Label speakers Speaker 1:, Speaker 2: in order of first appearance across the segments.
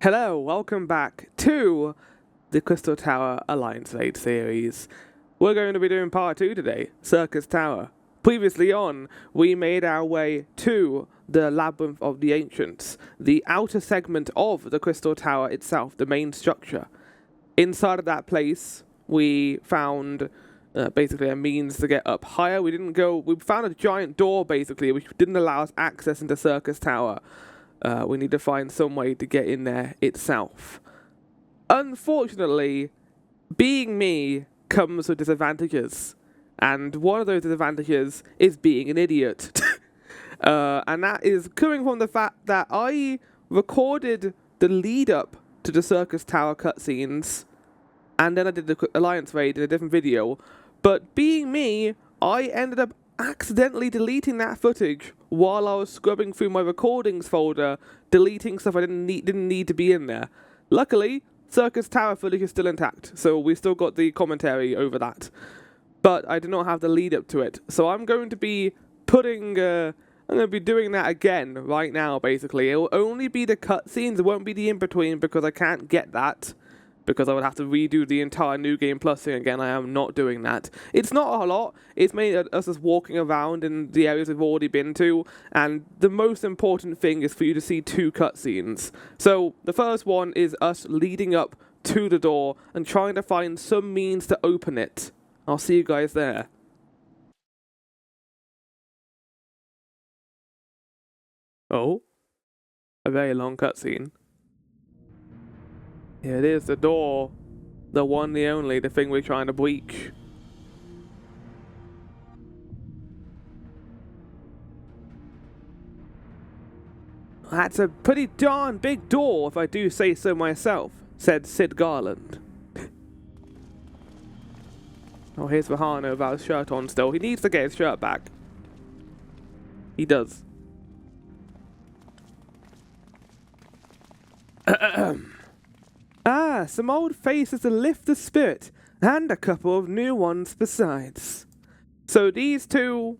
Speaker 1: Hello, welcome back to the Crystal Tower Alliance Raid series. We're going to be doing part 2 today, Syrcus Tower. Previously on, we made our way to the Labyrinth of the Ancients, the outer segment of the Crystal Tower itself, the main structure. Inside of that place, we found basically a means to get up higher. We found a giant door basically, which didn't allow us access into Syrcus Tower. We need to find some way to get in there itself. Unfortunately, being me comes with disadvantages. And one of those disadvantages is being an idiot. And that is coming from the fact that I recorded the lead up to the Syrcus Tower cutscenes, and then I did the Alliance raid in a different video. But being me, I ended up accidentally deleting that footage while I was scrubbing through my recordings folder, deleting stuff I didn't need to be in there. Luckily, Syrcus Tower footage is still intact, so we still got the commentary over that. But I do not have the lead up to it, so I'm going to be doing that again right now. Basically, it will only be the cutscenes. It won't be the in between because I can't get that. Because I would have to redo the entire New Game Plus thing again. I am not doing that. It's not a lot. It's mainly us just walking around in the areas we've already been to, and the most important thing is for you to see 2 cutscenes. So the first one is us leading up to the door and trying to find some means to open it. I'll see you guys there. Oh, a very long cutscene. Here it is, the door. The one, the only, the thing we're trying to breach. That's a pretty darn big door, if I do say so myself, said Sid Garland. Oh, here's Vahano without his shirt on still. He needs to get his shirt back. He does. Ah, some old faces to lift the spirit, and a couple of new ones besides. So these two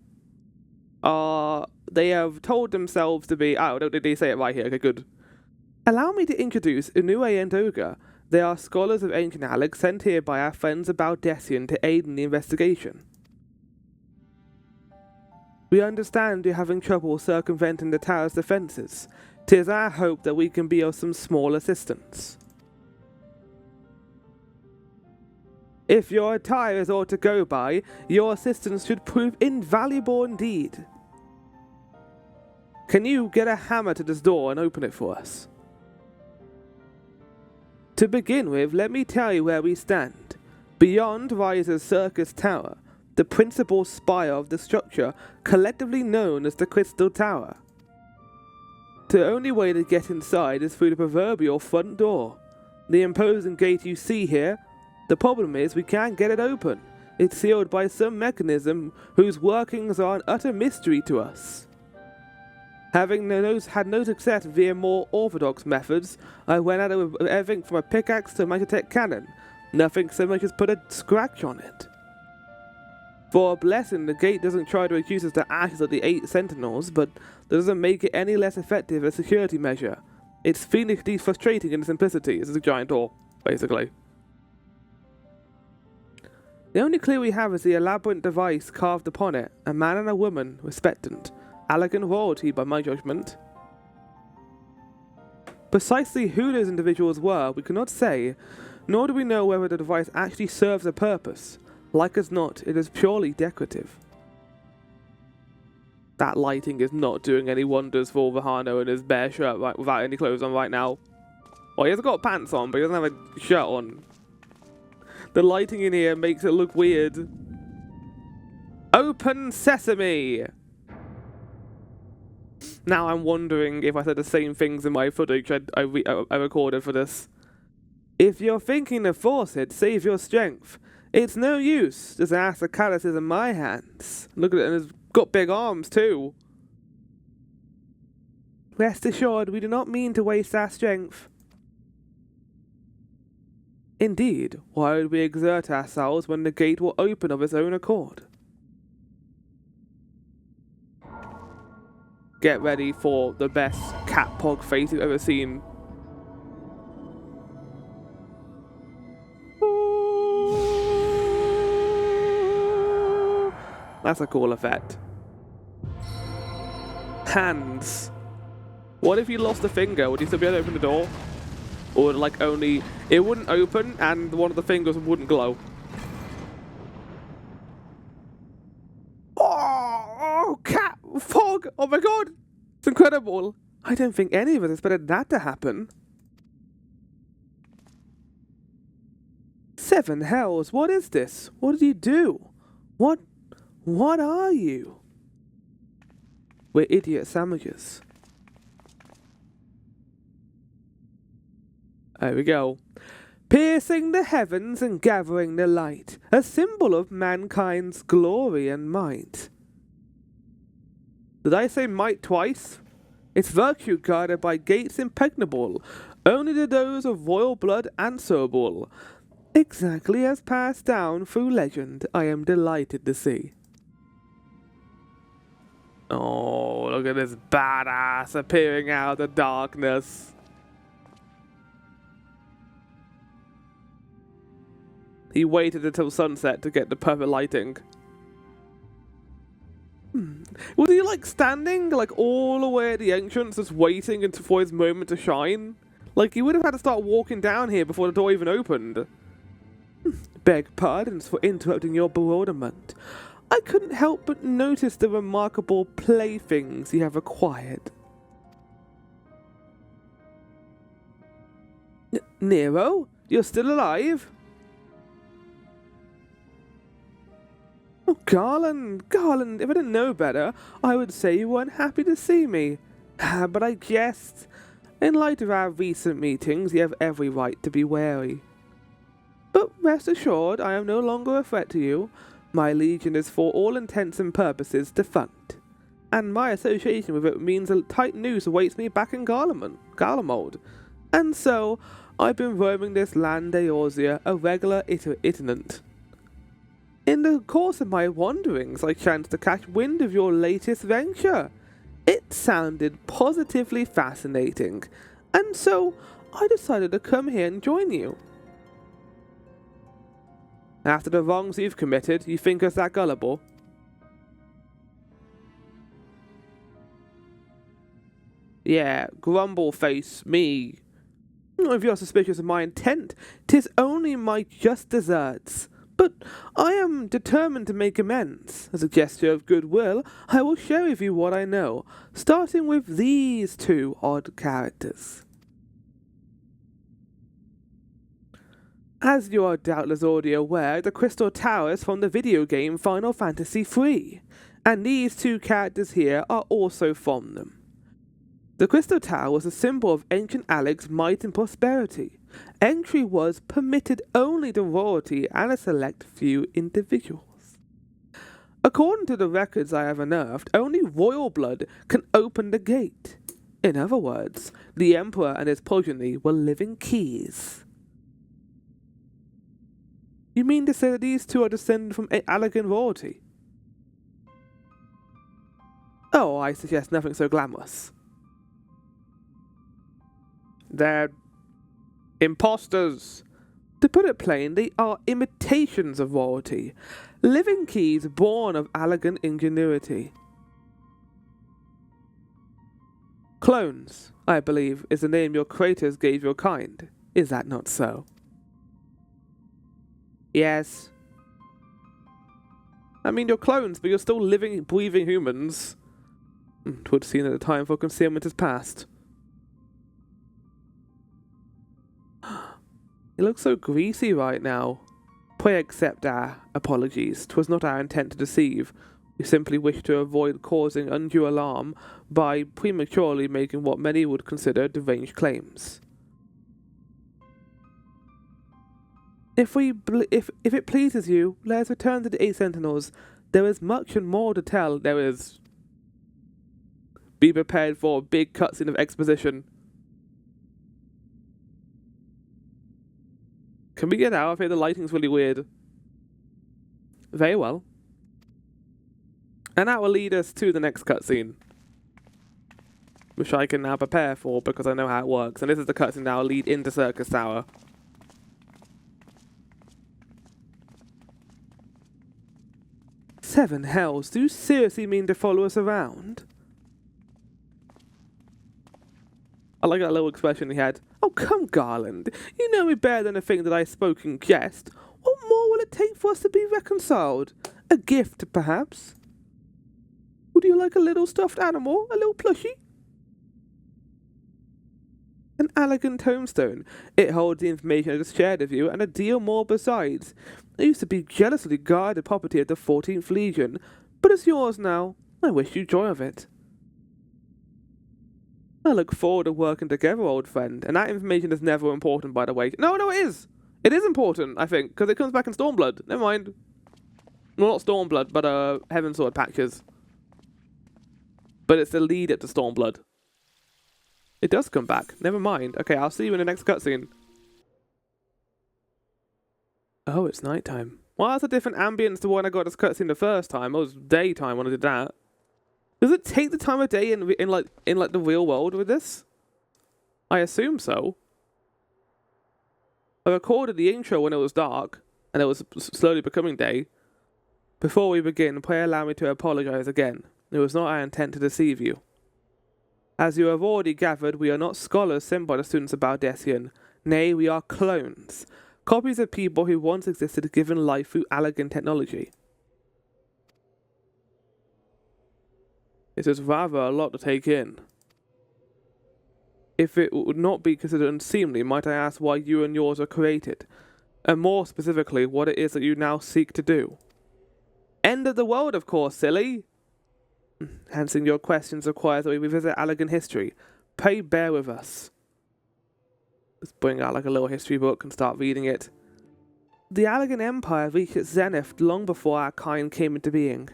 Speaker 1: they have told themselves to be, did they say it right here? Okay, good. Allow me to introduce Inouye and Ogre. They are scholars of ancient Allag sent here by our friends of Baldessian to aid in the investigation. We understand you're having trouble circumventing the tower's defenses. 'Tis our hope that we can be of some small assistance. If your attire is all to go by, your assistance should prove invaluable indeed. Can you get a hammer to this door and open it for us? To begin with, let me tell you where we stand. Beyond rises Syrcus Tower, the principal spire of the structure, collectively known as the Crystal Tower. The only way to get inside is through the proverbial front door. The imposing gate you see here. The problem is we can't get it open. It's sealed by some mechanism whose workings are an utter mystery to us. Having had no success via more orthodox methods, I went at it with everything from a pickaxe to a Magitech cannon. Nothing so much as put a scratch on it. For a blessing, the gate doesn't try to reduce us to ashes of the 8 sentinels, but that doesn't make it any less effective as a security measure. It's fiendishly frustrating in simplicity. It's a giant door, basically. The only clue we have is the elaborate device carved upon it, a man and a woman, respectant. Elegant royalty, by my judgment. Precisely who those individuals were, we cannot say, nor do we know whether the device actually serves a purpose. Like as not, it is purely decorative. That lighting is not doing any wonders for Vahano in his bare shirt without any clothes on right now. Well, he hasn't got pants on, but he doesn't have a shirt on. The lighting in here makes it look weird. Open sesame! Now I'm wondering if I said the same things in my footage I recorded for this. If you're thinking to force it, save your strength. It's no use. Just ask the calluses in my hands. Look at it, and it's got big arms too. Rest assured, we do not mean to waste our strength. Indeed, why would we exert ourselves when the gate will open of its own accord? Get ready for the best cat pog face you've ever seen. That's a cool effect. Hands. What if you lost a finger? Would you still be able to open the door? Or like only... It wouldn't open and one of the fingers wouldn't glow. Oh, cat! Fog! Oh my god! It's incredible! I don't think any of us expected that to happen. 7 hells, what is this? What did you do? What are you? We're idiot sandwiches. There we go. Piercing the heavens and gathering the light, a symbol of mankind's glory and might. Did I say might twice? Its virtue guarded by gates impregnable, only to those of royal blood answerable. Exactly as passed down through legend, I am delighted to see. Oh, look at this badass appearing out of the darkness. He waited until sunset to get the perfect lighting. Was he like standing like all the way at the entrance just waiting for his moment to shine? Like he would have had to start walking down here before the door even opened. Beg pardons for interrupting your bewilderment. I couldn't help but notice the remarkable playthings you have acquired. Nero, you're still alive? Oh, Garland, if I didn't know better, I would say you weren't happy to see me. But I guessed. In light of our recent meetings, you have every right to be wary. But rest assured, I am no longer a threat to you. My legion is for all intents and purposes defunct. And my association with it means a tight noose awaits me back in Garlemald. And so, I've been roaming this land Eorzea, a regular itinerant. In the course of my wanderings, I chanced to catch wind of your latest venture. It sounded positively fascinating, and so I decided to come here and join you. After the wrongs you've committed, you think us that gullible? Yeah, grumble face, me. If you're suspicious of my intent, 'tis only my just deserts. But I am determined to make amends. As a gesture of goodwill, I will share with you what I know, starting with these 2 odd characters. As you are doubtless already aware, the Crystal Tower is from the video game Final Fantasy XIV, and these 2 characters here are also from them. The Crystal Tower was a symbol of ancient Allag's might and prosperity. Entry was permitted only to royalty and a select few individuals. According to the records I have unearthed, only royal blood can open the gate. In other words, the Emperor and his progeny were living keys. You mean to say that these 2 are descended from Allagan royalty? Oh, I suggest nothing so glamorous. They're imposters. To put it plain, they are imitations of royalty, living keys born of Allagan ingenuity. Clones, I believe, is the name your creators gave your kind. Is that not so? Yes. I mean, you're clones, but you're still living, breathing humans. 'Twould seem that the time for concealment has passed. It looks so greasy right now. Pray accept our apologies. 'Twas not our intent to deceive. We simply wish to avoid causing undue alarm by prematurely making what many would consider deranged claims. If it pleases you, let us return to the 8 Sentinels. There is much and more to tell. There is. Be prepared for a big cutscene of exposition. Can we get out of here? The lighting's really weird. Very well. And that will lead us to the next cutscene, which I can now prepare for because I know how it works. And this is the cutscene that will lead into Syrcus Tower. Seven hells, do you seriously mean to follow us around? I like that little expression he had. Oh, come, Garland. You know me better than to think that I spoke in jest. What more will it take for us to be reconciled? A gift, perhaps? Would you like a little stuffed animal? A little plushie? An elegant tombstone. It holds the information I just shared with you, and a deal more besides. It used to be jealously guarded property of the 14th Legion, but it's yours now. I wish you joy of it. I look forward to working together, old friend, and that information is never important, by the way. No, it is! It is important, I think, because it comes back in Stormblood. Never mind. Well, not Stormblood, but Heavensward patches. But it's the lead up to Stormblood. It does come back. Never mind. Okay, I'll see you in the next cutscene. Oh, it's nighttime. Well, that's a different ambience to when I got this cutscene the first time. It was daytime when I did that. Does it take the time of day in the real world with this? I assume so. I recorded the intro when it was dark, and it was slowly becoming day. Before we begin, pray allow me to apologize again. It was not our intent to deceive you. As you have already gathered, we are not scholars sent by the students of Baldessian. Nay, we are clones. Copies of people who once existed given life through Allag technology. It is rather a lot to take in. If it would not be considered unseemly, might I ask why you and yours were created? And more specifically, what it is that you now seek to do? End of the world, of course, silly! Answering your questions requires that we revisit Allag history. Pray bear with us. Let's bring out like a little history book and start reading it. The Allag Empire reached its zenith long before our kind came into being.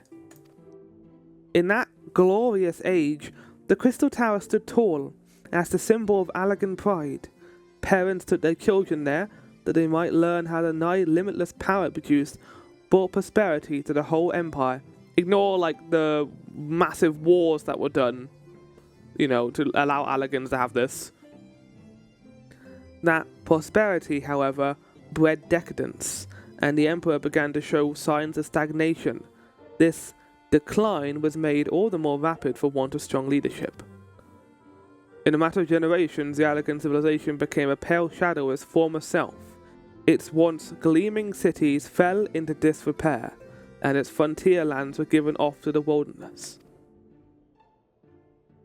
Speaker 1: In that glorious age, the Crystal Tower stood tall, as the symbol of Allag pride. Parents took their children there, that they might learn how the nigh limitless power it produced brought prosperity to the whole empire. Ignore, like, the massive wars that were done, you know, to allow Allagans to have this. That prosperity, however, bred decadence, and the Emperor began to show signs of stagnation. This decline was made all the more rapid for want of strong leadership. In a matter of generations, the Allagan civilization became a pale shadow of its former self. Its once gleaming cities fell into disrepair, and its frontier lands were given off to the wilderness.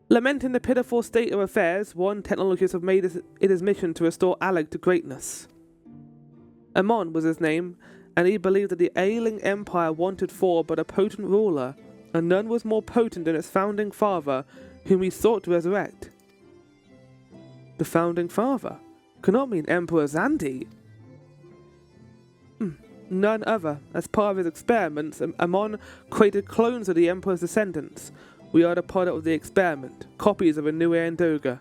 Speaker 1: Lamenting the pitiful state of affairs, one technologist have made it his mission to restore Allag to greatness. Amon was his name, and he believed that the ailing empire wanted for but a potent ruler, and none was more potent than its founding father, whom he sought to resurrect. The founding father cannot mean Emperor Xandi. None other. As part of his experiments, Amon created clones of the Emperor's descendants. We are the product of the experiment, copies of a new Andoga.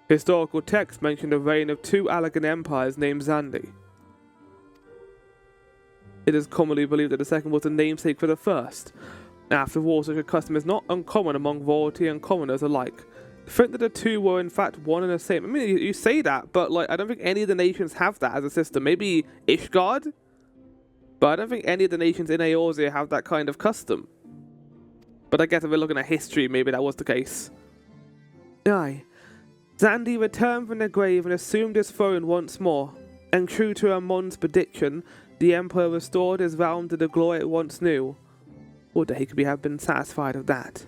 Speaker 1: Historical texts mention the reign of two Allagan empires named Xandi. It is commonly believed that the second was the namesake for the first. After all, such a custom is not uncommon among royalty and commoners alike. The fact that the two were in fact one and the same. I mean, you say that, but like I don't think any of the nations have that as a system. Maybe Ishgard? But I don't think any of the nations in Eorzea have that kind of custom. But I guess if we're looking at history, maybe that was the case. Aye. Xandi returned from the grave and assumed his throne once more. And true to Amon's prediction, the Emperor restored his realm to the glory it once knew. Would that he could have been satisfied with that.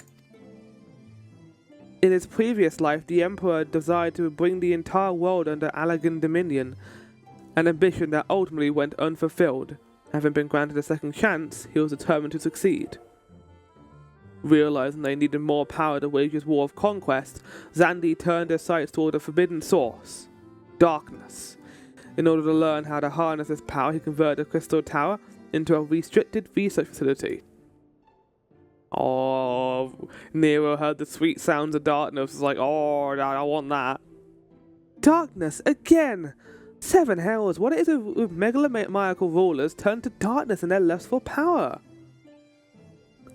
Speaker 1: In his previous life, the Emperor desired to bring the entire world under Allagan dominion, an ambition that ultimately went unfulfilled. Having been granted a second chance, he was determined to succeed. Realizing they needed more power to wage his war of conquest, Xandi turned his sights toward a forbidden source, darkness. In order to learn how to harness this power, he converted the Crystal Tower into a restricted research facility. Oh, Nero heard the sweet sounds of darkness. Was like, oh, I want that. Darkness again! 7 hells! What is it with megalomaniacal rulers turn to darkness in their lust for power?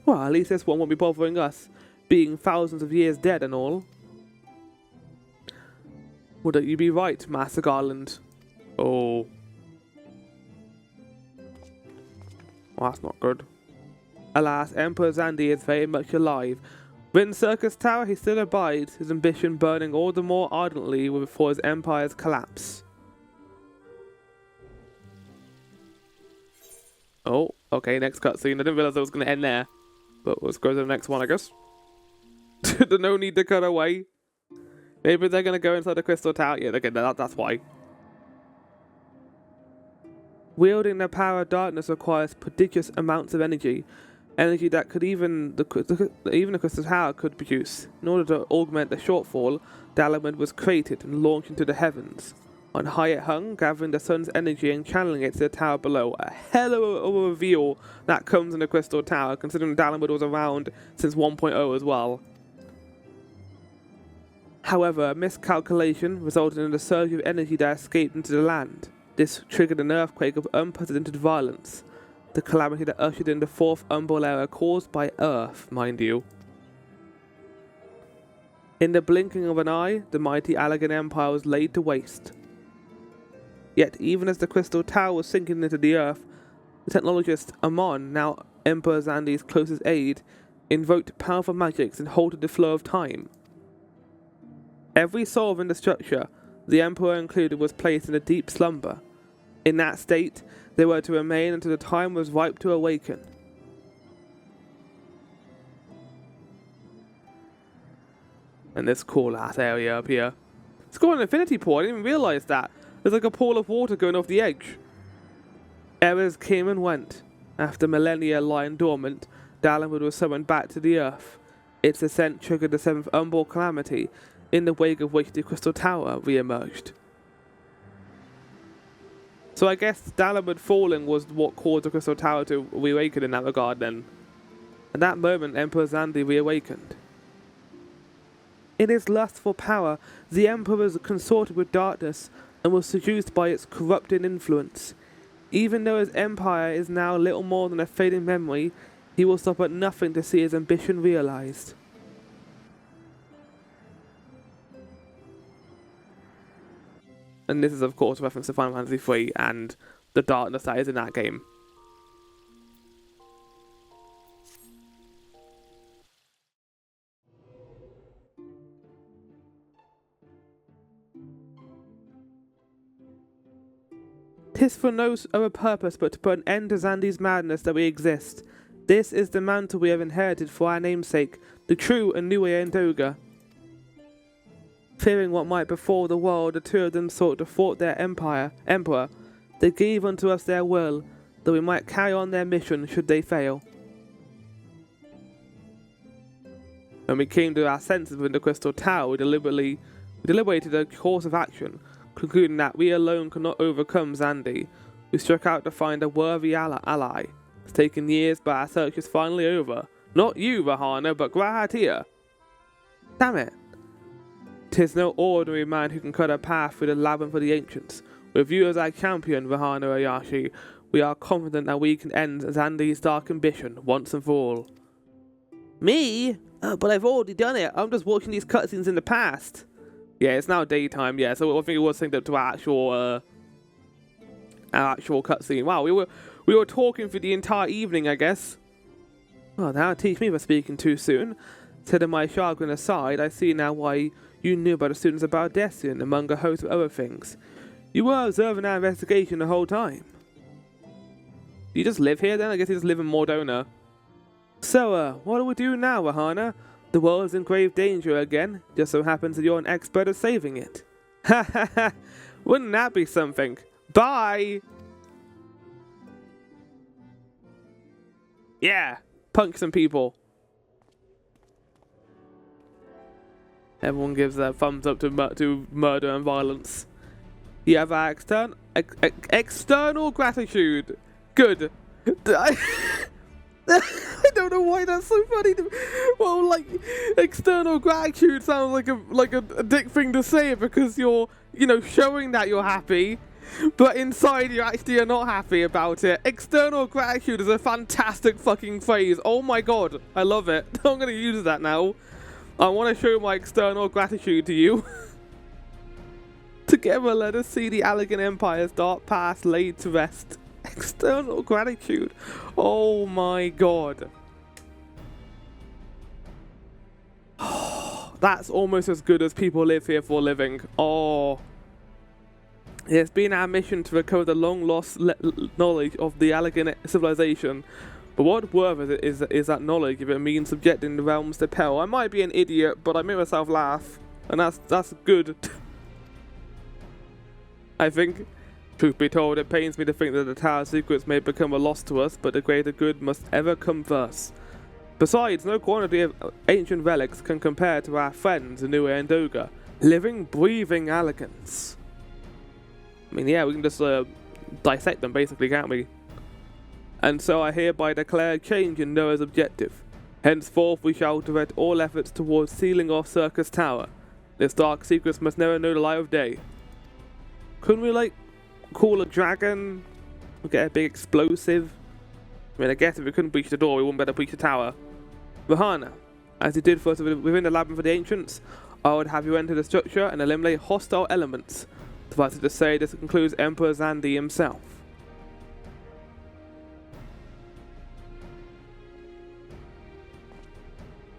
Speaker 1: Well, at least this one won't be bothering us, being thousands of years dead and all. Wouldn't you be right, Master Garland? Oh. Well, that's not good. Alas, Emperor Xandi is very much alive. Within Syrcus Tower, he still abides, his ambition burning all the more ardently before his empire's collapse. Oh, okay, next cutscene. I didn't realize I was going to end there. But let's go to the next one, I guess. There's no need to cut away. Maybe they're going to go inside the Crystal Tower. Yeah, okay, that's why. Wielding the power of darkness requires prodigious amounts of energy. Energy that could even the Crystal Tower could produce. In order to augment the shortfall, Dalamud was created and launched into the heavens. On high it hung, gathering the sun's energy and channeling it to the tower below. A hell of a reveal that comes in the Crystal Tower, considering Dalamud was around since 1.0 as well. However, a miscalculation resulted in a surge of energy that escaped into the land. This triggered an earthquake of unprecedented violence. The calamity that ushered in the fourth Umbral era caused by Earth, mind you. In the blinking of an eye, the mighty Allag Empire was laid to waste. Yet, even as the Crystal Tower was sinking into the earth, the technologist Amon, now Emperor Xandi's closest aide, invoked powerful magics and halted the flow of time. Every soul within the structure, the Emperor included, was placed in a deep slumber. In that state, they were to remain until the time was ripe to awaken. And this cool ass area up here. It's got an infinity pool, I didn't even realise that. There's like a pool of water going off the edge. Eras came and went. After millennia lying dormant, Dalamud was summoned back to the earth. Its ascent triggered the seventh Umbral calamity, in the wake of which the Crystal Tower re-emerged. So I guess Dalamud falling was what caused the Crystal Tower to reawaken in that regard then. At that moment, Emperor Xandi reawakened. In his lust for power, the Emperor consorted with darkness and was seduced by its corrupting influence. Even though his empire is now little more than a fading memory, he will stop at nothing to see his ambition realized. And this is of course a reference to Final Fantasy XIII and the darkness that is in that game. "'Tis for no other purpose but to put an end to Xandi's madness that we exist. This is the mantle we have inherited for our namesake, the true Anua Endoga." Fearing what might befall the world, the two of them sought to thwart their emperor. They gave unto us their will, that we might carry on their mission should they fail. When we came to our senses within the Crystal Tower, we deliberated a course of action, concluding that we alone could not overcome Xandi. We struck out to find a worthy ally. It's taken years, but our search is finally over. Not you, Vahana, but Grahatia. Damn it. 'Tis no ordinary man who can cut a path through the labyrinth of the ancients. With you as our champion, Vahana Ayashi, we are confident that we can end Xandi's dark ambition once and for all. Me? But I've already done it. I'm just watching these cutscenes in the past. Yeah, it's now daytime, yeah, so I think it was synced up to our actual cutscene. Wow, we were talking for the entire evening, I guess. Well, now teach me for speaking too soon. Setting my chagrin aside, I see now why you knew about the students of Baldessian, among a host of other things. You were observing our investigation the whole time. You just live here then? I guess you just live in Mordona. So, what do we do now, Vahana? The world is in grave danger again. Just so happens that you're an expert at saving it. Ha ha ha! Wouldn't that be something? Bye! Yeah! Punk some people. Everyone gives their thumbs up to murder and violence. You have our external gratitude. Good. I don't know why that's so funny. Well, like, external gratitude sounds like a dick thing to say because you're, showing that you're happy, but inside you actually are not happy about it. External gratitude is a fantastic fucking phrase. Oh my god, I love it. I'm gonna use that now. I want to show my external gratitude to you. Together, let us see the Allag Empire's dark past laid to rest. External gratitude. Oh my god. that's almost as good as people live here for a living. Oh. It's been our mission to recover the long-lost knowledge of the Allag civilization. But what worth is that knowledge if it means subjecting the realms to peril? I might be an idiot, but I made myself laugh. And that's good. I think. Truth be told, it pains me to think that the tower's secrets may become a loss to us, but the greater good must ever come first. Besides, no quantity of ancient relics can compare to our friends in New Andoga. Living, breathing Allagans. I mean, yeah, we can just dissect them basically, can't we? And so I hereby declare a change in Noah's objective. Henceforth we shall direct all efforts towards sealing off Syrcus Tower. This dark secrets must never know the light of day. Couldn't we, like, call a dragon? Or get a big explosive? I mean, I guess if we couldn't breach the door, we wouldn't better breach the tower. Rahana, as you did for us within the labyrinth of the ancients, I would have you enter the structure and eliminate hostile elements. Suffice it to say, this concludes Emperor Zandi himself.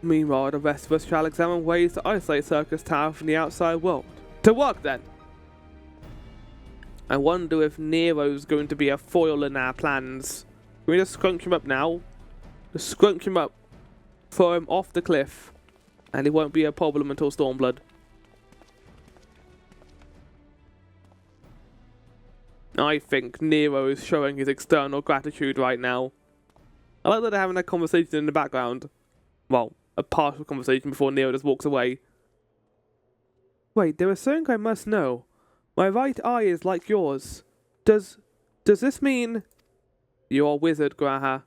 Speaker 1: Meanwhile, the rest of us shall examine ways to isolate Syrcus Tower from the outside world. To work then! I wonder if Nero's going to be a foil in our plans. Can we just scrunch him up now? Just scrunch him up, throw him off the cliff, and it won't be a problem until Stormblood. I think Nero is showing his external gratitude right now. I like that they're having a conversation in the background. Well, a partial conversation before Nero just walks away. Wait, there is something I must know. My right eye is like yours. Does this mean... You're a wizard, Graha.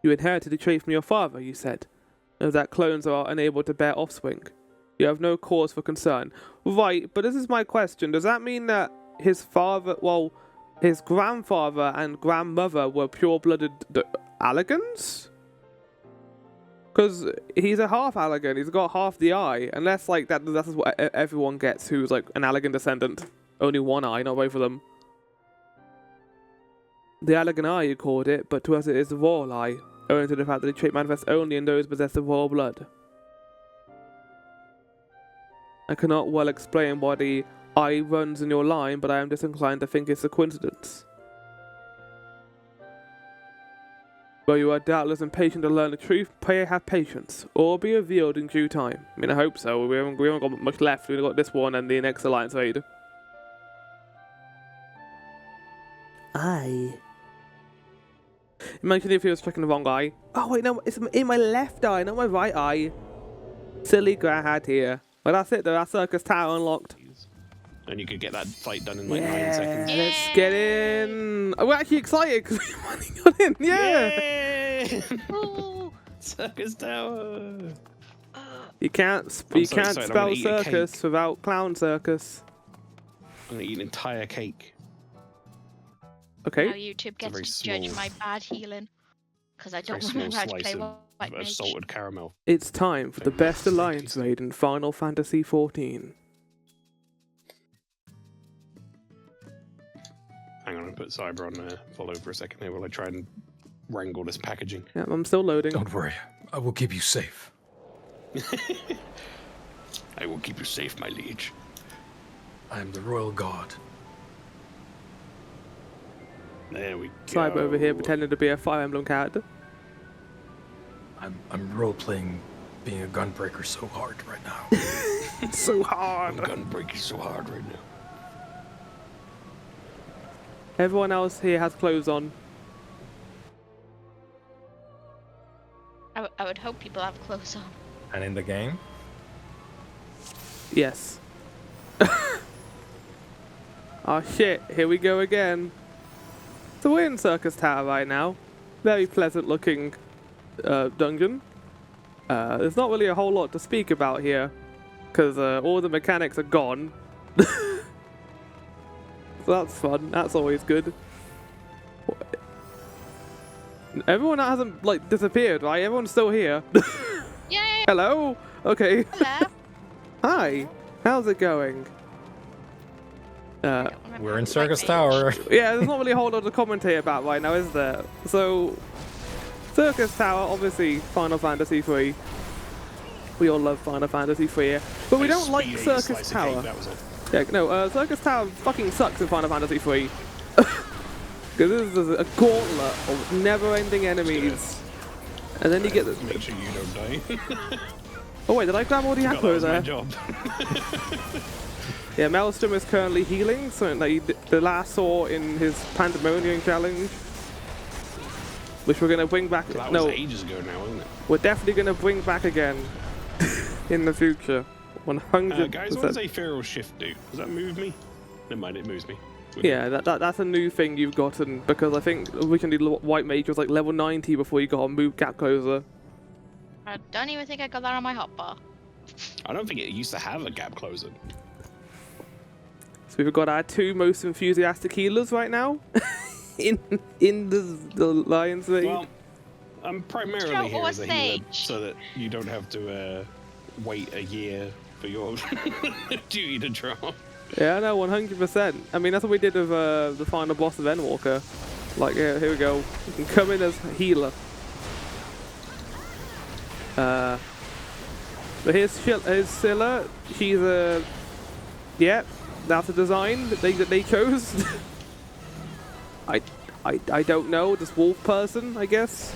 Speaker 1: You inherited the trait from your father, you said. And that clones are unable to bear offspring. You have no cause for concern. Right, but this is my question. Does that mean that his father, well, his grandfather and grandmother were pure-blooded Allagans? Because he's a half Allagan. He's got half the eye. Unless, like, that's what everyone gets who's, like, an Allagan descendant. Only one eye, not both of them. The Allagan eye, you called it, but to us it is the royal eye, owing to the fact that the trait manifests only in those possessed of royal blood. I cannot well explain why the eye runs in your line, but I am disinclined to think it's a coincidence. Though you are doubtless impatient to learn the truth, pray have patience, or be revealed in due time. I mean, I hope so. We haven't got much left. We've got this one and the next Alliance raid. Eye. Imagine if he was checking the wrong eye. Oh wait, no, it's in my left eye, not my right eye. Silly Grahad here. Well, that's it though. That's Syrcus Tower unlocked.
Speaker 2: And you could get that fight done in like 9 seconds.
Speaker 1: Let's get in. Oh, we're actually excited because we finally got in. Yeah.
Speaker 2: Syrcus Tower.
Speaker 1: You can't spell circus without clown circus.
Speaker 2: I'm gonna eat an entire cake.
Speaker 1: Okay.
Speaker 3: Now YouTube gets to judge my bad healing because I don't remember how to play White Mage.
Speaker 2: Salted caramel.
Speaker 1: It's time for the best Alliance raid in Final Fantasy XIV.
Speaker 2: Hang on, I'll put Cyber on follow for a second here while I try and wrangle this packaging.
Speaker 1: Yeah, I'm still loading.
Speaker 4: Don't worry, I will keep you safe.
Speaker 2: I will keep you safe, my liege.
Speaker 4: I am the royal god.
Speaker 2: There we go.
Speaker 1: Cyber over here pretending to be a Fire Emblem character.
Speaker 4: I'm role-playing being a gunbreaker so hard right now.
Speaker 1: So hard.
Speaker 2: I'm gunbreaking so hard right now.
Speaker 1: Everyone else here has clothes on.
Speaker 3: I would hope people have clothes on.
Speaker 4: And in the game?
Speaker 1: Yes. Oh shit, here we go again. So we're in Syrcus Tower right now. Very pleasant looking dungeon. There's not really a whole lot to speak about here, because all the mechanics are gone. So that's fun, that's always good. Everyone hasn't, like, disappeared, right? Everyone's still here.
Speaker 3: Yay!
Speaker 1: Hello? Okay.
Speaker 3: Hello.
Speaker 1: Hi, how's it going?
Speaker 4: We're in Syrcus Tower.
Speaker 1: Yeah, there's not really a whole lot to commentate about right now, is there? So, Syrcus Tower, obviously Final Fantasy III. We all love Final Fantasy III here. But we don't like Syrcus Tower.
Speaker 2: That was it.
Speaker 1: Yeah, no, Syrcus Tower fucking sucks in Final Fantasy III. Because this is a gauntlet of never-ending enemies. And then you get this.
Speaker 2: Make sure you don't die.
Speaker 1: Oh wait, did I grab all the aquos there?
Speaker 2: My job.
Speaker 1: Yeah, Maelstrom is currently healing, something that the last saw in his Pandemonium challenge. Which we're going to bring back.
Speaker 2: That
Speaker 1: no,
Speaker 2: was ages ago now, wasn't it?
Speaker 1: we're definitely going to bring back again in the future. 100%.
Speaker 2: Guys, what does a feral shift do? Does that move me? Never mind, it moves me.
Speaker 1: Yeah, that's a new thing you've gotten, because I think we can do White Mage was like level 90 before you got a move gap closer.
Speaker 3: I don't even think I got that on my hotbar.
Speaker 2: I don't think it used to have a gap closer.
Speaker 1: So we've got our two most enthusiastic healers right now in the Lions League.
Speaker 2: Well, I'm primarily
Speaker 3: Stroke
Speaker 2: here
Speaker 3: or
Speaker 2: as a healer
Speaker 3: Sage?
Speaker 2: so that you don't have to wait a year for your duty to drop.
Speaker 1: Yeah, no, 100%. I mean, that's what we did with the final boss of Endwalker. Like, here we go. You can come in as healer. But here's Scylla. She's a... yeah, that's a design that they chose. I don't know, this wolf person, I guess.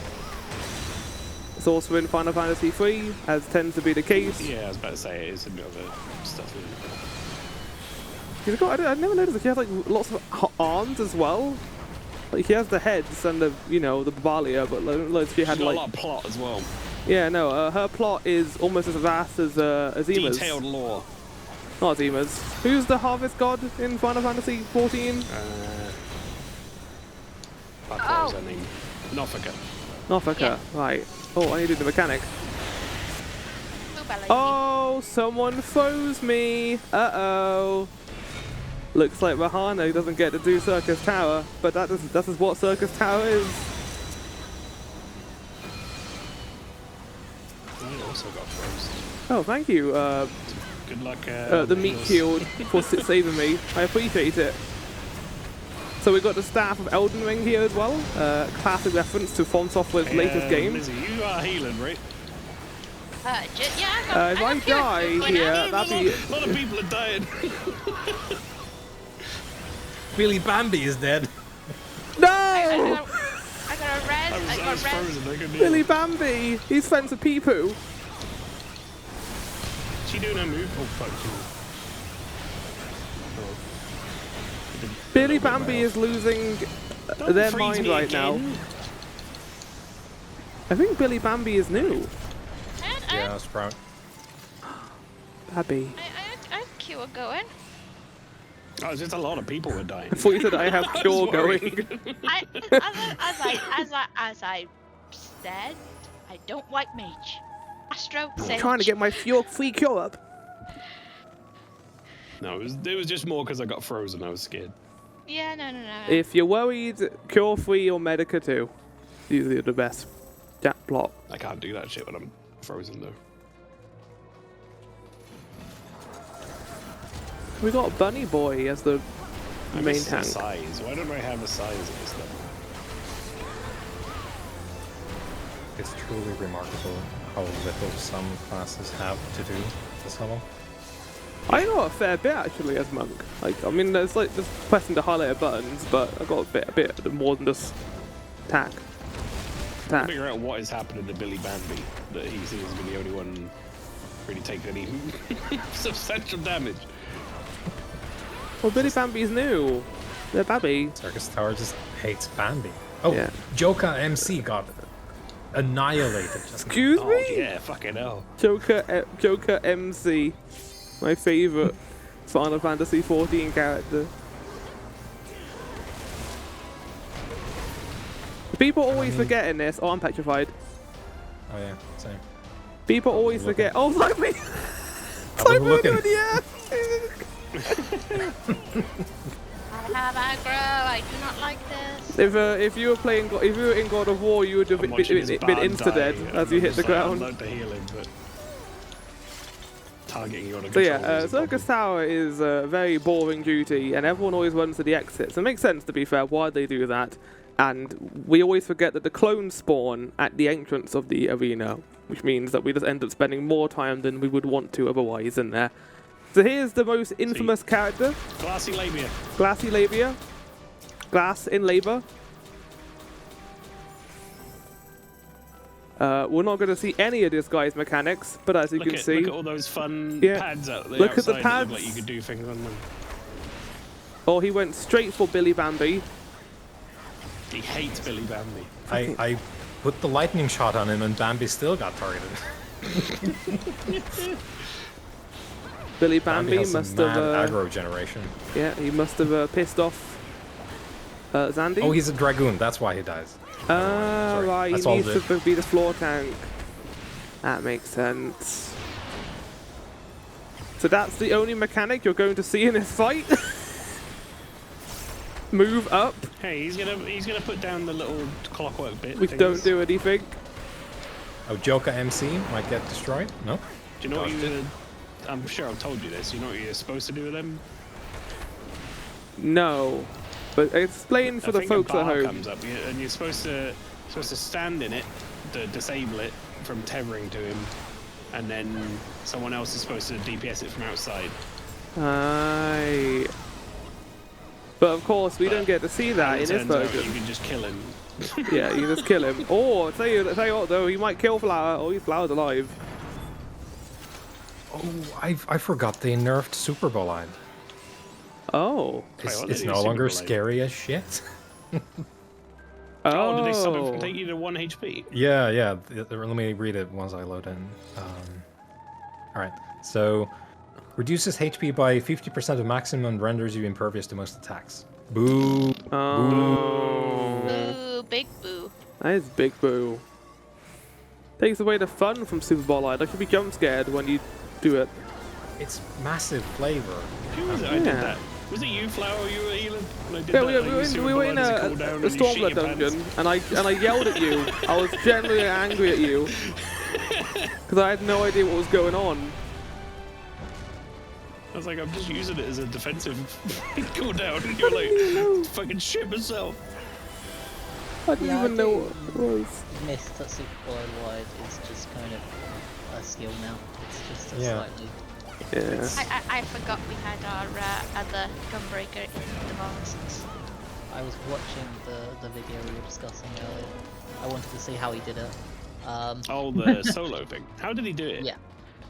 Speaker 1: It's also in Final Fantasy III, as tends to be the case.
Speaker 2: Yeah, I was about to say it is a bit of a stuff.
Speaker 1: He's got, I never noticed that he has like lots of arms as well. Like he has the heads and the, you know, the Babalia, but like, she had
Speaker 2: She's got
Speaker 1: like
Speaker 2: a lot of plot as well.
Speaker 1: Yeah, no, her plot is almost as vast as Azima's.
Speaker 2: Detailed lore.
Speaker 1: Not Azima's. Who's the harvest god in Final Fantasy XIV?
Speaker 2: What was her name? Nofika.
Speaker 1: Nofika,
Speaker 3: Yeah.
Speaker 1: right. Oh, I need to do the mechanic. Oh, someone froze me. Uh-oh. Looks like Rahano doesn't get to do Syrcus Tower, but that is what Syrcus Tower is.
Speaker 2: I also got frozen.
Speaker 1: Oh, thank you,
Speaker 2: Good luck.
Speaker 1: the meat shield for saving me. I appreciate it. So we got the staff of Elden Ring here as well. Classic reference to From Software's latest game.
Speaker 2: Lizzie, you are healing, right?
Speaker 3: Yeah,
Speaker 1: If I die here, that'd be...
Speaker 2: A lot of people are dying.
Speaker 4: Billy Bambi is dead.
Speaker 1: No!
Speaker 3: I got a res.
Speaker 2: I was frozen. I couldn't
Speaker 1: Billy
Speaker 2: heal.
Speaker 1: Bambi! He's friends with Peepoo.
Speaker 2: She doing her move? Oh fuck!
Speaker 1: Billy Bambi is losing their mind right now. I think Billy Bambi is new.
Speaker 4: Yeah, Sprout.
Speaker 1: Babby.
Speaker 3: I have Cure going.
Speaker 2: Oh, it's just a lot of people were dying.
Speaker 1: I thought you said I have Cure going.
Speaker 3: As I said, I don't like mage. Astro,
Speaker 1: I'm
Speaker 3: Sage.
Speaker 1: trying to get my free Cure up.
Speaker 2: No, it was just more because I got frozen. I was scared.
Speaker 3: Yeah, no.
Speaker 1: If you're worried, Cure 3 or Medica 2. These are the best. That plot.
Speaker 2: I can't do that shit when I'm frozen though.
Speaker 1: We got Bunny Boy as the
Speaker 2: I
Speaker 1: main
Speaker 2: miss the
Speaker 1: tank.
Speaker 2: size. Why don't I have a size of this level?
Speaker 4: It's truly remarkable how little some classes have to do this level.
Speaker 1: I got a fair bit actually as monk. Like, I mean, there's like just pressing the highlighter buttons, but I got a bit more than just attack.
Speaker 2: Figure out what is happening to Billy Bambi that he seems to be the only one really taking any substantial damage.
Speaker 1: Well, Billy Bambi's new. They're Babby.
Speaker 4: Syrcus Tower just hates Bambi. Oh,
Speaker 1: Yeah.
Speaker 4: Joka MC got annihilated just now.
Speaker 1: Excuse
Speaker 2: Oh
Speaker 1: me?
Speaker 2: yeah, fucking hell.
Speaker 1: Joker MC. My favourite Final Fantasy XIV character. People always forget in this. Oh, I'm petrified.
Speaker 4: Oh yeah, same.
Speaker 1: People always forget. Oh, like me!
Speaker 4: I was looking.
Speaker 1: Yeah!
Speaker 3: I have aggro. I do not like this.
Speaker 1: If you were in God of War, you would have
Speaker 2: I'm
Speaker 1: been
Speaker 2: watching his bard
Speaker 1: insta-dead
Speaker 2: die,
Speaker 1: as you hit the
Speaker 2: I'm
Speaker 1: ground.
Speaker 2: not to heal him, but targeting you on a
Speaker 1: So yeah,
Speaker 2: controller is a
Speaker 1: Syrcus
Speaker 2: problem.
Speaker 1: Tower is a very boring duty, and everyone always runs to the exits. It makes sense, to be fair, why they do that. And we always forget that the clones spawn at the entrance of the arena, which means that we just end up spending more time than we would want to otherwise in there. So here's the most infamous character.
Speaker 2: Glassy labia.
Speaker 1: Glassy labia. Glass in labor. We're not going to see any of this guy's mechanics, but as you can see...
Speaker 2: Look at all those fun pads out there.
Speaker 1: Look at the pads.
Speaker 2: Like you could do things on them.
Speaker 1: Oh, he went straight for Billy Bambi.
Speaker 2: He hates Billy Bambi.
Speaker 4: I put the lightning shot on him and Bambi still got targeted.
Speaker 1: Billy Bambi
Speaker 4: has
Speaker 1: must
Speaker 4: some
Speaker 1: have...
Speaker 4: mad aggro generation.
Speaker 1: Yeah, he must have pissed off Zandy.
Speaker 4: Oh, he's a dragoon. That's why he dies.
Speaker 1: Right,
Speaker 4: That's
Speaker 1: he
Speaker 4: all
Speaker 1: needs to be the floor tank. That makes sense. So that's the only mechanic you're going to see in this fight? Move up.
Speaker 2: Hey, he's gonna put down the little clockwork bit.
Speaker 1: Which don't do anything.
Speaker 4: Oh, Joker MC might get destroyed? No?
Speaker 2: Do you know what you... I'm sure I've told you this. You know what you're supposed to do with them?
Speaker 1: No. But explain for the folks at home.
Speaker 2: Comes up, and you're supposed to stand in it to disable it from tethering to him, and then someone else is supposed to DPS it from outside.
Speaker 1: Aye. But of course, we don't get to see that in this version.
Speaker 2: You can just kill him.
Speaker 1: Yeah, you just kill him. Or tell you what though, he might kill Flower. Oh, Flower's alive.
Speaker 4: Oh, I forgot they nerfed Super Bolide.
Speaker 1: Oh.
Speaker 4: It's no longer scary as shit.
Speaker 2: Oh, did they stop it from taking you to 1 HP?
Speaker 4: Yeah. Let me read it once I load in. Alright, so... Reduces HP by 50% of maximum and renders you impervious to most attacks. Boo!
Speaker 1: Oh.
Speaker 3: Boo, big boo.
Speaker 1: That is big boo. Takes away the fun from Super Bolide. I should be jump scared when you do it.
Speaker 4: It's massive flavor.
Speaker 2: Who was it? I did that. Was it you, Flower? You were healing?
Speaker 1: Yeah, we were in a Stormblood dungeon, and I yelled at you. I was genuinely angry at you because I had no idea what was going on.
Speaker 2: I was like, I'm just using it as a defensive cooldown, and you're like, fucking shit myself.
Speaker 1: I didn't even know what it was.
Speaker 5: Missed that Super Wide is just kind of a skill now. It's just a slightly.
Speaker 1: Yeah.
Speaker 3: I forgot we had our other Gunbreaker in devices.
Speaker 5: I was watching the video we were discussing earlier. I wanted to see how he did it.
Speaker 2: Oh, the solo thing. How did he do it?
Speaker 5: Yeah.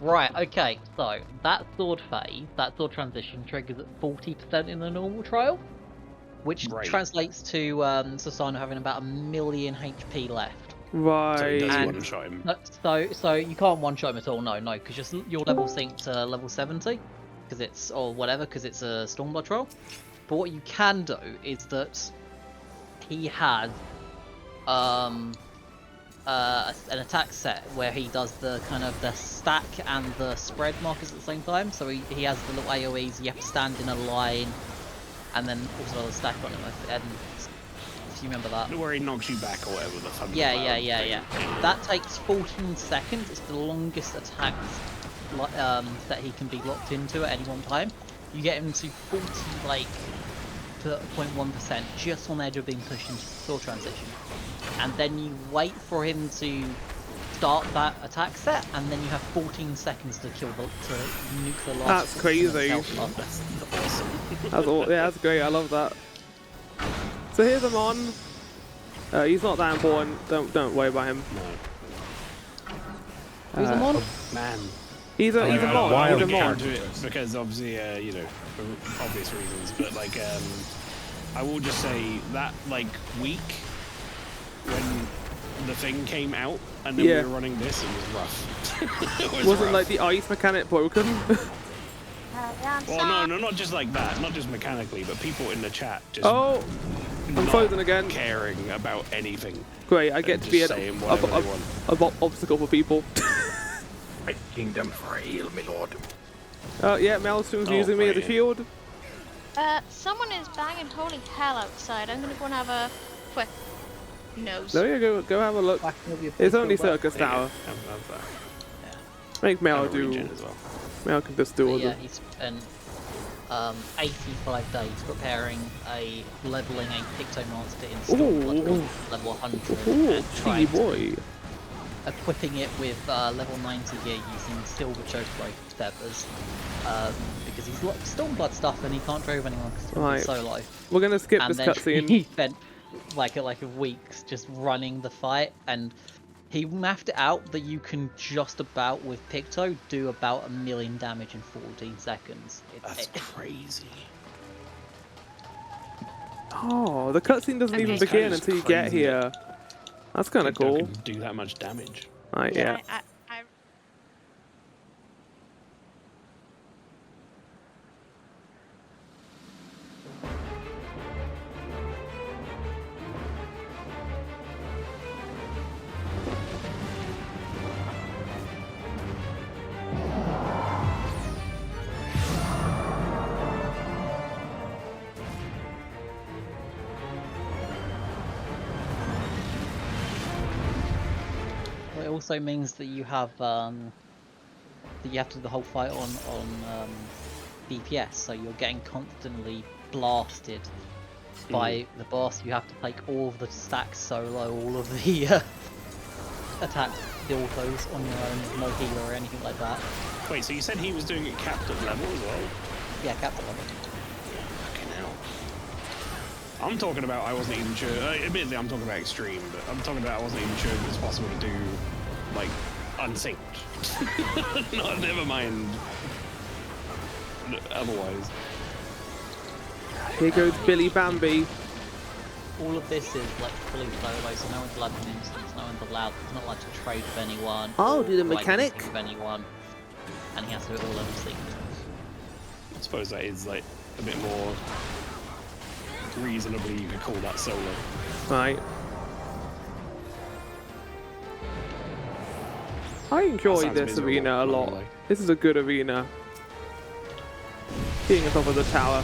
Speaker 5: Right, okay, so that sword phase, that sword transition triggers at 40% in the normal trial, which translates to Susano having about 1 million HP left.
Speaker 1: Right.
Speaker 2: So he does one-shot him.
Speaker 5: So you can't one-shot him at all, no, because your level synced to level 70, because it's a Stormblood trial. But what you can do is that he has an attack set where he does the kind of the stack and the spread markers at the same time. So he has the little AoEs, you have to stand in a line, and then also a stack on him. And if you remember that.
Speaker 2: Where he knocks you back or whatever the fuck.
Speaker 5: Yeah. That takes 14 seconds. It's the longest attack that he can be locked into at any one time. You get him to 0.1%, just on the edge of being pushed into sword transition. And then you wait for him to start that attack set, and then you have 14 seconds to nuke the last.
Speaker 1: That's crazy.
Speaker 2: That's awesome.
Speaker 1: That's great. I love that. So here's Amon. He's not that important. Don't worry about him.
Speaker 2: No.
Speaker 5: Who's Amon?
Speaker 2: Man.
Speaker 1: He's a Mon. He's a Mon.
Speaker 2: Because obviously, for obvious reasons. But like, I will just say that like week when the thing came out and then we were running this, it was rough. It wasn't
Speaker 1: like the ice mechanic broken?
Speaker 2: Well, no, not just like that, not just mechanically, but people in the chat just
Speaker 1: I'm frozen again.
Speaker 2: Caring about anything.
Speaker 1: Great, I get to be an obstacle for people.
Speaker 4: My kingdom for heal, my lord.
Speaker 1: Yeah, Maelstrom's using me as a shield.
Speaker 3: Someone is banging holy hell outside. I'm gonna go and have a quick nose.
Speaker 1: There you go have a look. It's only Syrcus Tower.
Speaker 2: Yeah.
Speaker 1: Make Mel do.
Speaker 2: As well.
Speaker 1: Mel can just do all
Speaker 5: yeah,
Speaker 1: the...
Speaker 5: 85 days preparing leveling a Picto monster in Stormblood level 100 and trying to equipping it with level 90 gear using silver chokebrake feathers because he's Stormblood stuff and he can't drove anyone because he's solo.
Speaker 1: We're gonna skip this cutscene.
Speaker 5: He spent like weeks just running the fight, and he mapped it out that you can just about with Picto do about 1 million damage in 14 seconds.
Speaker 2: That's crazy.
Speaker 1: Oh, the cutscene doesn't even begin until you get here. That's kind of cool.
Speaker 2: Do that much damage.
Speaker 1: Right, yeah.
Speaker 5: It also means that you have to do the whole fight on DPS, so you're getting constantly blasted by the boss. You have to take all of the stacks solo, all of the attacks, the autos on your own, no healer or anything like that.
Speaker 2: Wait, so you said he was doing it capped at level as well?
Speaker 5: Yeah, capped at level.
Speaker 2: Fucking hell. I'm talking about I wasn't even sure. Admittedly, I'm talking about extreme, but I'm talking about I wasn't even sure it was possible to do, like, unsynced. No, never mind. Otherwise.
Speaker 1: Here goes Billy Bambi.
Speaker 5: All of this is like fully solo, so no one's allowed to instance, no one's allowed, he's not allowed to trade with anyone.
Speaker 1: Oh, do the
Speaker 5: like
Speaker 1: mechanic?
Speaker 5: with anyone, and he has to do it all over sequence.
Speaker 2: I suppose that is, like, a bit more reasonably you could call that solo.
Speaker 1: Right. I enjoy this arena a lot. This is a good arena. Being on top of the tower.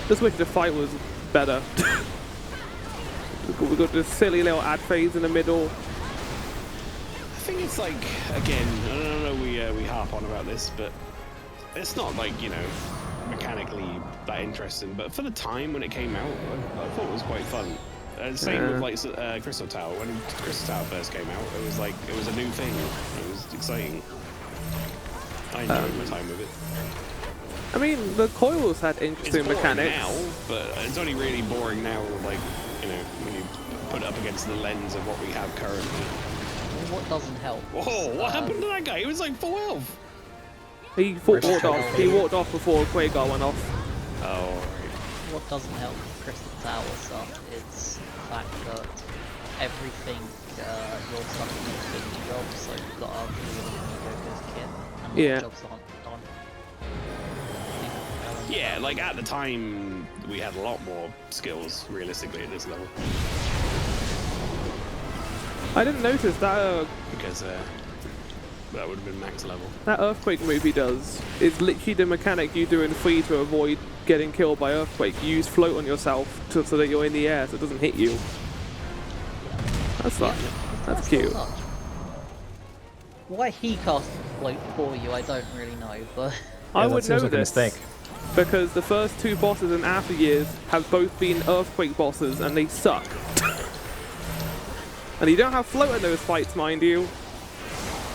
Speaker 1: Just wish the fight was better. We got this silly little ad phase in the middle.
Speaker 2: I think it's like, again, I don't know, we harp on about this, but it's not like, you know, mechanically that interesting, but for the time when it came out, I thought it was quite fun. Same with like Crystal Tower. When Crystal Tower first came out, it was like, it was a new thing. It was exciting. I enjoyed my time with it.
Speaker 1: I mean, the coils had interesting
Speaker 2: It's boring
Speaker 1: mechanics.
Speaker 2: now, but it's only really boring now, like, you know, when you put it up against the lens of what we have currently.
Speaker 5: What doesn't help?
Speaker 2: Whoa, what happened to that guy? He was like full health.
Speaker 1: He walked off. He walked off before Quagar went off.
Speaker 2: Oh, right.
Speaker 5: What doesn't help with Crystal Tower stuff is the fact that everything you're stuck in is doing jobs, so you've got a really mediocre kit, and the jobs aren't done.
Speaker 2: Yeah, like at the time, we had a lot more skills, realistically, at this level.
Speaker 1: I didn't notice that
Speaker 2: Because that would have been max level.
Speaker 1: that Earthquake move he does is literally the mechanic you do in free to avoid getting killed by Earthquake. You use float on yourself so that you're in the air so it doesn't hit you. That's like, that's cute.
Speaker 5: Why he cast float for you, I don't really know, but
Speaker 1: I would know
Speaker 4: like a
Speaker 1: this
Speaker 4: mistake.
Speaker 1: because the first two bosses in After Years have both been Earthquake bosses and they suck. And you don't have float in those fights, mind you.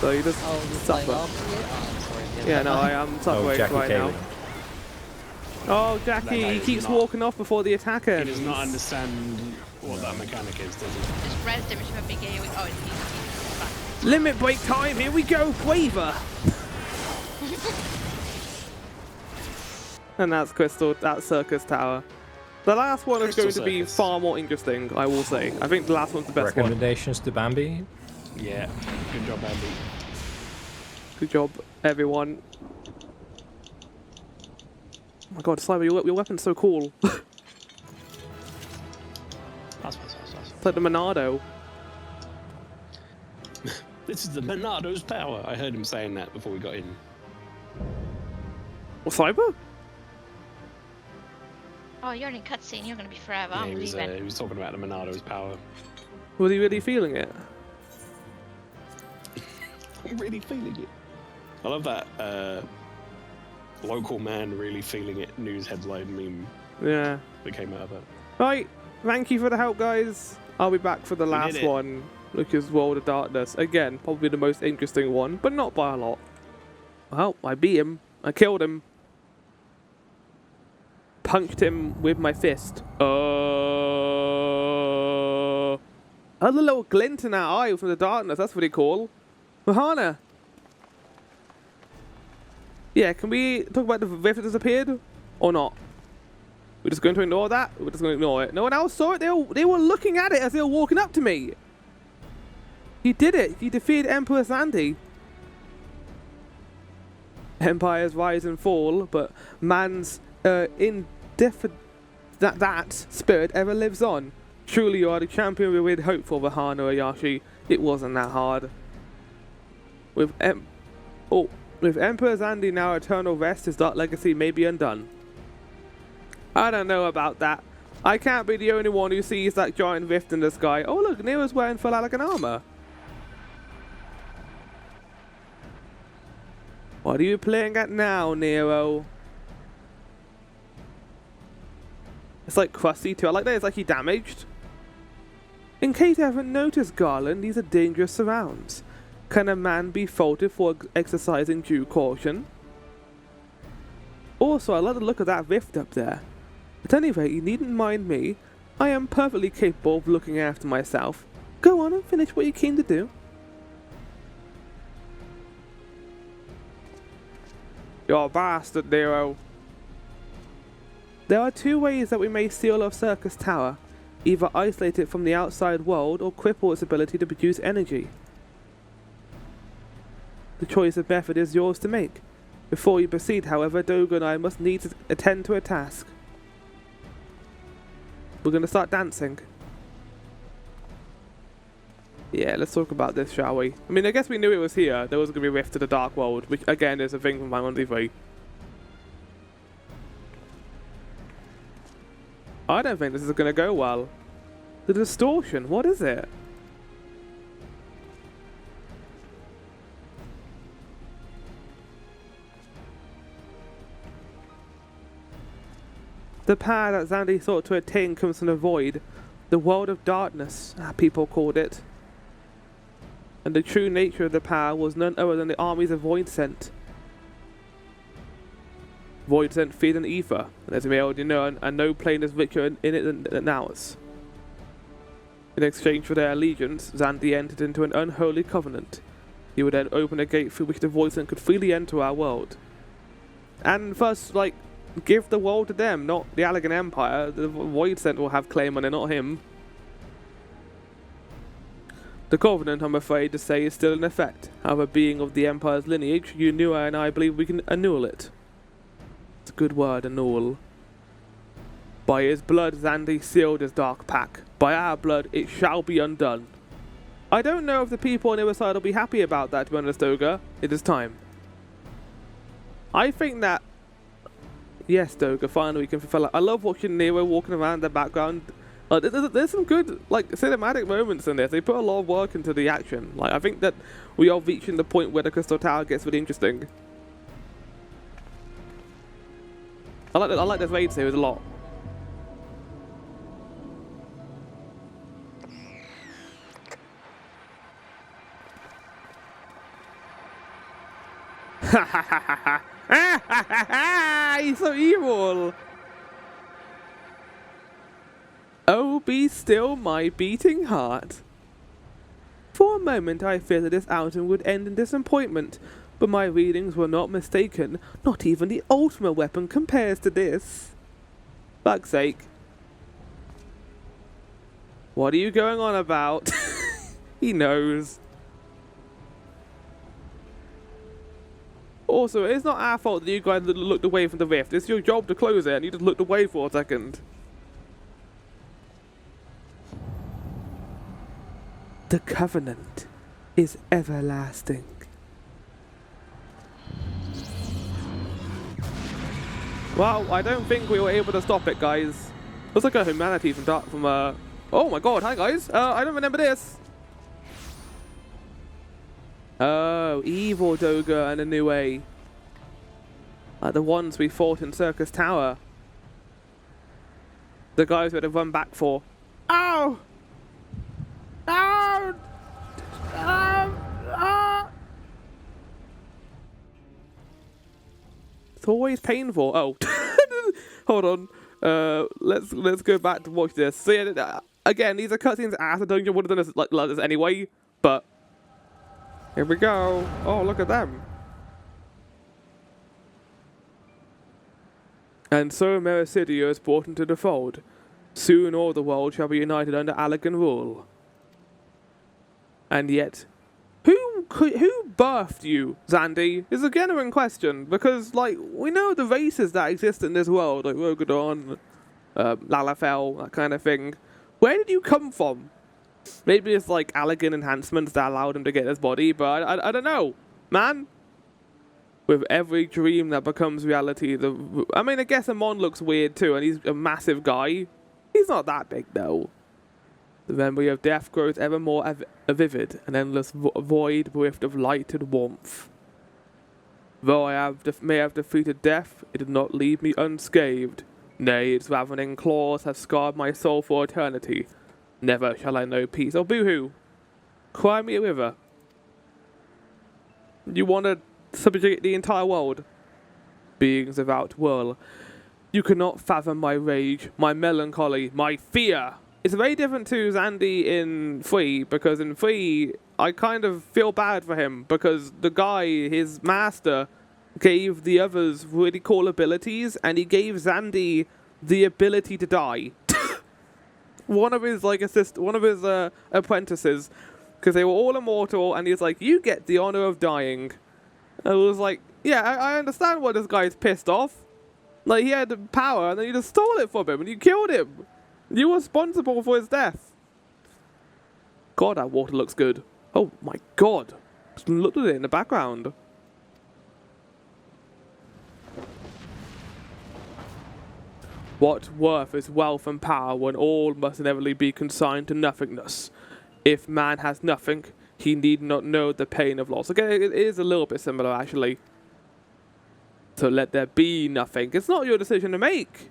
Speaker 1: So you just suffer.
Speaker 5: I'm sorry.
Speaker 1: Yeah, no, I am suffering
Speaker 4: Jackie
Speaker 1: right now.
Speaker 4: Caven.
Speaker 1: Oh, Jackie, he keeps walking off before the attacker.
Speaker 2: He does not understand what that mechanic is, does he?
Speaker 3: Just rezzed him, which remember being here. Oh, he's back.
Speaker 1: Limit break time, here we go, Quaver! And that's Syrcus Tower. The last one is going to be far more interesting, I will say. I think the last one's the best one.
Speaker 4: Recommendations to Bambi?
Speaker 2: Yeah, good job, Andy.
Speaker 1: Good job, everyone. Oh my god, Slimer, your weapon's so cool. It's like the Monado.
Speaker 2: This is the Monado's power. I heard him saying that before we got in.
Speaker 1: What, Slimer?
Speaker 3: Oh, you're in cutscene. You're going to be forever.
Speaker 2: Yeah,
Speaker 3: I'm leaving.
Speaker 2: he was talking about the Monado's power.
Speaker 1: Was he really feeling it?
Speaker 2: I'm really feeling it. I love that local man really feeling it news headline meme
Speaker 1: Yeah.
Speaker 2: that came out of it.
Speaker 1: Right. Thank you for the help, guys. I'll be back for the
Speaker 2: did
Speaker 1: last
Speaker 2: it.
Speaker 1: one. Lucas World of Darkness. Again, probably the most interesting one, but not by a lot. Well, I beat him. I killed him. Punched him with my fist. A little glint in our eye from the darkness. That's pretty cool. Mahana. Yeah, can we talk about the rift that disappeared? Or not? We're just going to ignore that? We're just going to ignore it. No one else saw it. They were looking at it as they were walking up to me. He did it. He defeated Emperor Sandy. Empires rise and fall, but man's that spirit ever lives on. Truly you are the champion we would hope for, Vahana Ayashi. It wasn't that hard. With Emperor Sandy now eternal rest, his dark legacy may be undone. I don't know about that. I can't be the only one who sees that giant rift in the sky. Oh look, Nero's wearing full Allag armor. What are you playing at now, Nero? It's like crusty too. I like that it's like he damaged. In case you haven't noticed, Garland, these are dangerous surrounds. Can a man be faulted for exercising due caution? Also, I like the look of that rift up there. At any rate, you needn't mind me. I am perfectly capable of looking after myself. Go on and finish what you came to do. You're a bastard, Nero. There are two ways that we may seal off Syrcus Tower. Either isolate it from the outside world or cripple its ability to produce energy. The choice of method is yours to make. Before you proceed, however, Doga and I must needs attend to a task. We're going to start dancing. Yeah, let's talk about this, shall we? I mean, I guess we knew it was here. There was going to be a rift to the Dark World, which, again, is a thing from Final Fantasy XIV. I don't think this is going to go well. The distortion, what is it? The power that Zandy sought to attain comes from the void, the world of darkness, people called it. And the true nature of the power was none other than the armies of Void Sent. Void Sent feed an ether, and as we already know, and no plane is richer in it than ours. In exchange for their allegiance, Zandy entered into an unholy covenant. He would then open a gate through which the Void Sent could freely enter our world. And thus, like, give the world to them, not the Allag Empire. The Void Sent will have claim on it, not him. The Covenant, I'm afraid to say, is still in effect. However, being of the Empire's lineage, Yunua and I believe we can annul it. It's a good word, annul. By his blood, Zandy sealed his dark pact. By our blood, it shall be undone. I don't know if the people on the other side will be happy about that, to be honest, Doga. It is time. I think that... Yes, Doga, finally we can fulfill it. I love watching Nero walking around in the background. Like, there's some good, like, cinematic moments in this. They put a lot of work into the action. Like, I think that we are reaching the point where the Crystal Tower gets really interesting. I like this raid series a lot. Ha ha ha ha ha! Ah ha ha ha! He's so evil! Oh, be still my beating heart. For a moment I feared that this outing would end in disappointment, but my readings were not mistaken. Not even the ultimate weapon compares to this. Fuck's sake. What are you going on about? He knows. Also, it's not our fault that you guys looked away from the rift. It's your job to close it and you just looked away for a second. The Covenant is everlasting. Well, I don't think we were able to stop it, guys. Looks like a humanity from oh my god, hi guys. I don't remember this. Oh, evil Doga and a new way. Like the ones we fought in Syrcus Tower. The guys we had to run back for. Ow! Ow! It's always painful. Oh, hold on. Let's go back to watch this. So yeah, again, these are cutscenes after Dungeon would have done this like this anyway, but here we go. Oh, look at them. And so Mericidia is brought into the fold. Soon all the world shall be united under Allag rule. And yet, who birthed you, Zandy? Is a genuine question, because, like, we know the races that exist in this world, like Rogadon, Lalafell, that kind of thing. Where did you come from? Maybe it's, like, Allagan enhancements that allowed him to get his body, but I don't know. Man? With every dream that becomes reality, I mean, I guess Amon looks weird, too, and he's a massive guy. He's not that big, though. The memory of death grows ever more vivid, an endless void bereft of light and warmth. Though I may have defeated death, it did not leave me unscathed. Nay, its ravening claws have scarred my soul for eternity. Never shall I know peace. Oh, boo-hoo. Cry me a river. You want to subjugate the entire world? Beings without will. You cannot fathom my rage, my melancholy, my fear. It's very different to Zandy in 3, because in 3, I kind of feel bad for him, because the guy, his master, gave the others really cool abilities, and he gave Zandy the ability to die. One of his apprentices, because they were all immortal, and he's like, you get the honor of dying. I was like, yeah, I understand why this guy's pissed off. Like, he had the power, and then you just stole it from him, and you killed him. You were responsible for his death. God, that water looks good. Oh my god. Just looked at it in the background. What worth is wealth and power when all must inevitably be consigned to nothingness? If man has nothing, he need not know the pain of loss. Okay, it is a little bit similar, actually. So let there be nothing. It's not your decision to make.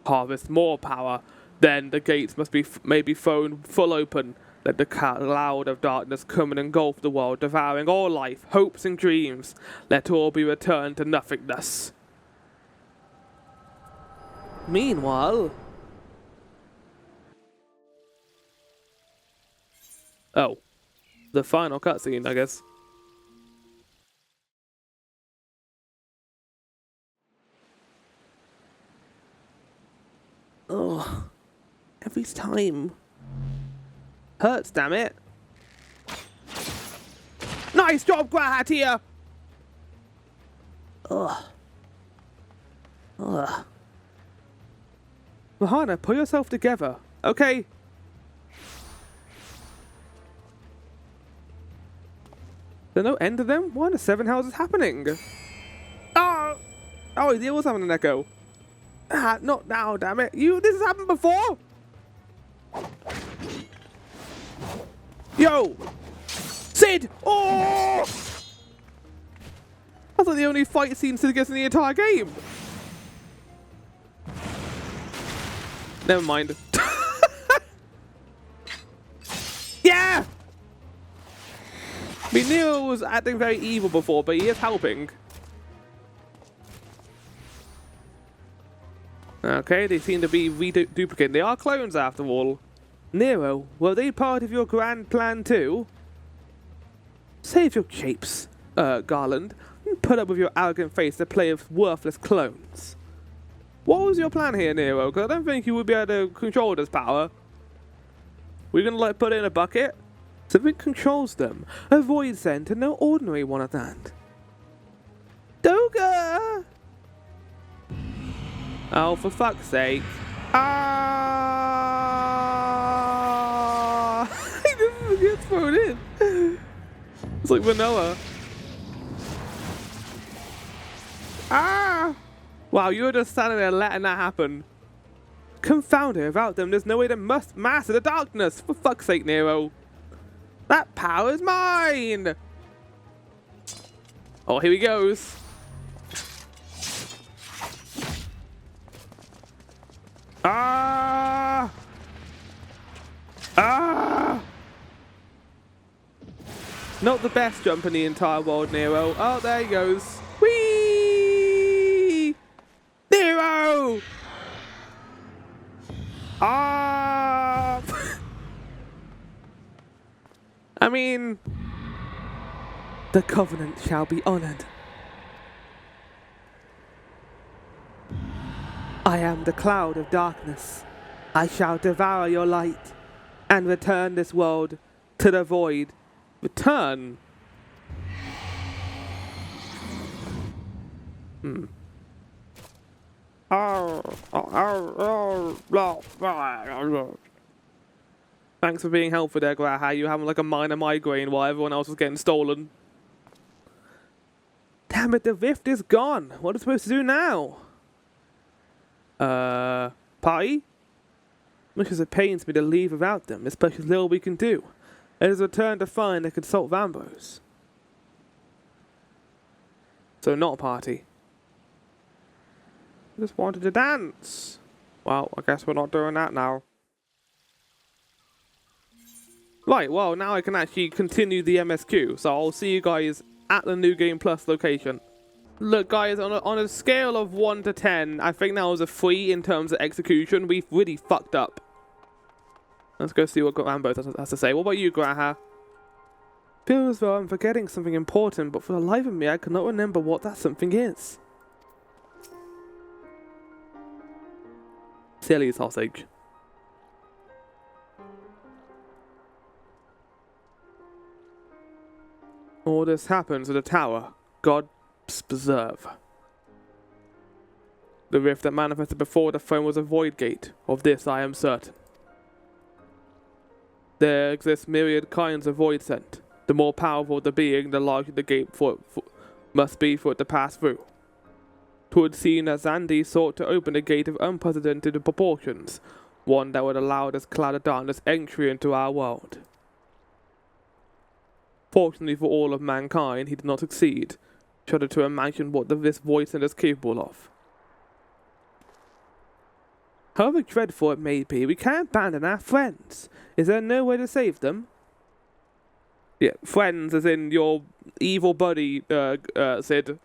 Speaker 1: Harvest more power, then the gates must be maybe thrown full open. Let the cloud of darkness come and engulf the world, devouring all life, hopes and dreams. Let all be returned to nothingness. Meanwhile... Oh. The final cutscene, I guess. Oh, every time. Hurts, damn it. Nice job, Grahatia! Ugh. Ugh. Mahana, pull yourself together, okay? There's no end to them? What in the 7 houses happening? Oh! Oh, he was having an echo. Ah, not now, damn it. This has happened before? Yo! Sid! Oh! That's like the only fight scene Sid gets in the entire game. Never mind. Yeah! I mean, Neo was acting very evil before, but he is helping. Okay, they seem to be duplicating. They are clones after all. Nero, were they part of your grand plan too? Save your japes, Garland, and put up with your arrogant face to play with worthless clones. What was your plan here, Nero? Because I don't think you would be able to control this power. We're gonna like put it in a bucket? Something controls them. A void sent and no ordinary one at that. Doga! Oh, for fuck's sake. Ah! He just gets thrown in. It's like vanilla. Ah! Wow, you were just standing there letting that happen. Confound it, without them there's no way to master the darkness. For fuck's sake, Nero. That power is mine! Oh, here he goes. Ah! Ah! Not the best jump in the entire world, Nero. Oh, there he goes. Whee! Nero! Ah! I mean, the covenant shall be honored. I am the cloud of darkness. I shall devour your light and return this world to the void. Return? Thanks for being helpful there, Graha. You having like a minor migraine while everyone else was getting stolen. Damn it, the rift is gone. What are we supposed to do now? Party? Much as it pains me to leave without them, there's precious little we can do. It is return to find and consult Vambos. So not a party. I just wanted to dance. Well, I guess we're not doing that now. Right, well, now I can actually continue the MSQ, so I'll see you guys at the New Game Plus location. Look, guys, on a scale of 1 to 10, I think that was a 3 in terms of execution. We've really fucked up. Let's go see what Rambo has to say. What about you, Graha? Feels as though I'm forgetting something important, but for the life of me, I cannot remember what that something is. Silly sausage. All this happens at the tower. God preserve. The rift that manifested before the throne was a void gate. Of this I am certain. There exist myriad kinds of void sent. The more powerful the being, the larger the gate must be for it to pass through. 'Twould seem that Zandi sought to open a gate of unprecedented proportions, one that would allow this cloud of darkness entry into our world. Fortunately for all of mankind, he did not succeed. Shudder to imagine what this void sent is capable of. However dreadful it may be, we can't abandon our friends. Is there no way to save them? Yeah, friends as in your evil buddy, Sid.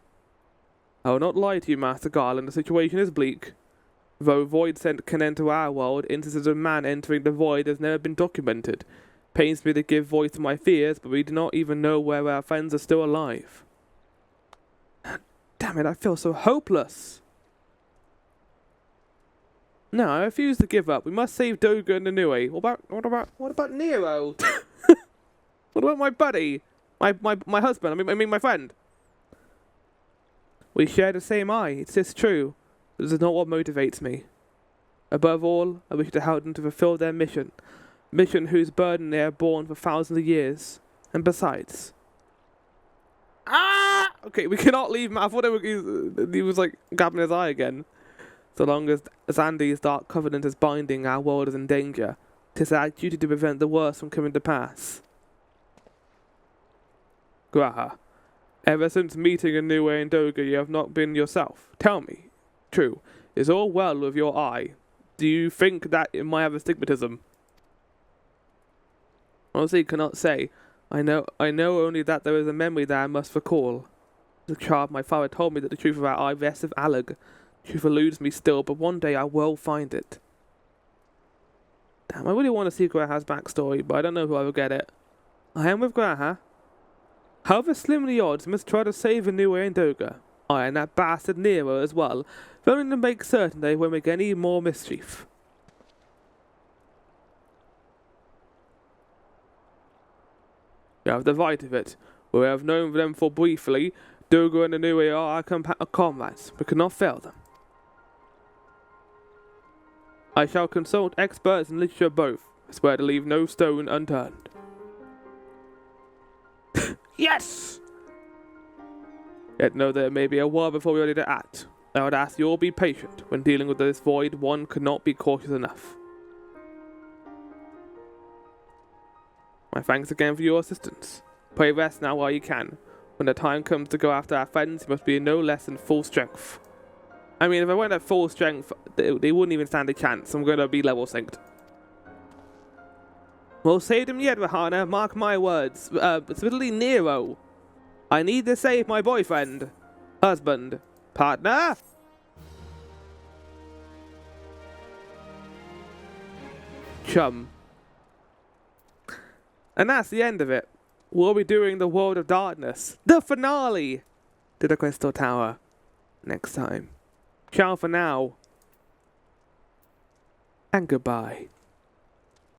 Speaker 1: I will not lie to you, Master Garland, the situation is bleak. Though void sent can enter our world, instances of man entering the void has never been documented. Pains me to give voice to my fears, but we do not even know where our friends are still alive. Damn it, I feel so hopeless. No, I refuse to give up. We must save Doga and Nanue. What about Nero? What about my buddy? My husband, I mean my friend. We share the same eye, it is true. But this is not what motivates me. Above all, I wish to help them to fulfill their mission. Mission whose burden they have borne for thousands of years. And besides... Ah! Okay, we cannot leave him. I thought he was like grabbing his eye again. So long as Zandy's dark covenant is binding, our world is in danger. 'Tis our duty to prevent the worst from coming to pass. Graha, ever since meeting Inoue and Doga, you have not been yourself. Tell me, true, is all well with your eye? Do you think that it might have astigmatism? Honestly, cannot say. I know only that there is a memory that I must recall. As a child, my father told me that the truth of our eye rests with Allag. The truth eludes me still, but one day I will find it. Damn, I really want to see Graha's backstory, but I don't know if I'll ever get it. I am with Graha. However slim the odds, must try to save Inoue and Doga. I and that bastard Nero as well, if only to make certain they won't make any more mischief. You have the right of it. We have known them for briefly. Doga and Inoue are our comrades. We cannot fail them. I shall consult experts in literature both. I swear to leave no stone unturned. Yes! Yet know there may be a while before we are ready to act. I would ask you all be patient. When dealing with this void, one could not be cautious enough. My thanks again for your assistance. Pray rest now while you can. When the time comes to go after our friends, you must be no less than full strength. I mean, if I went at full strength, they wouldn't even stand a chance. I'm gonna be level synced. We'll save them yet, Rahana. Mark my words. Specifically Nero. I need to save my boyfriend. Husband. Partner? Chum. And that's the end of it. We'll be doing the World of Darkness. The finale to the Crystal Tower. Next time. Ciao for now. And goodbye.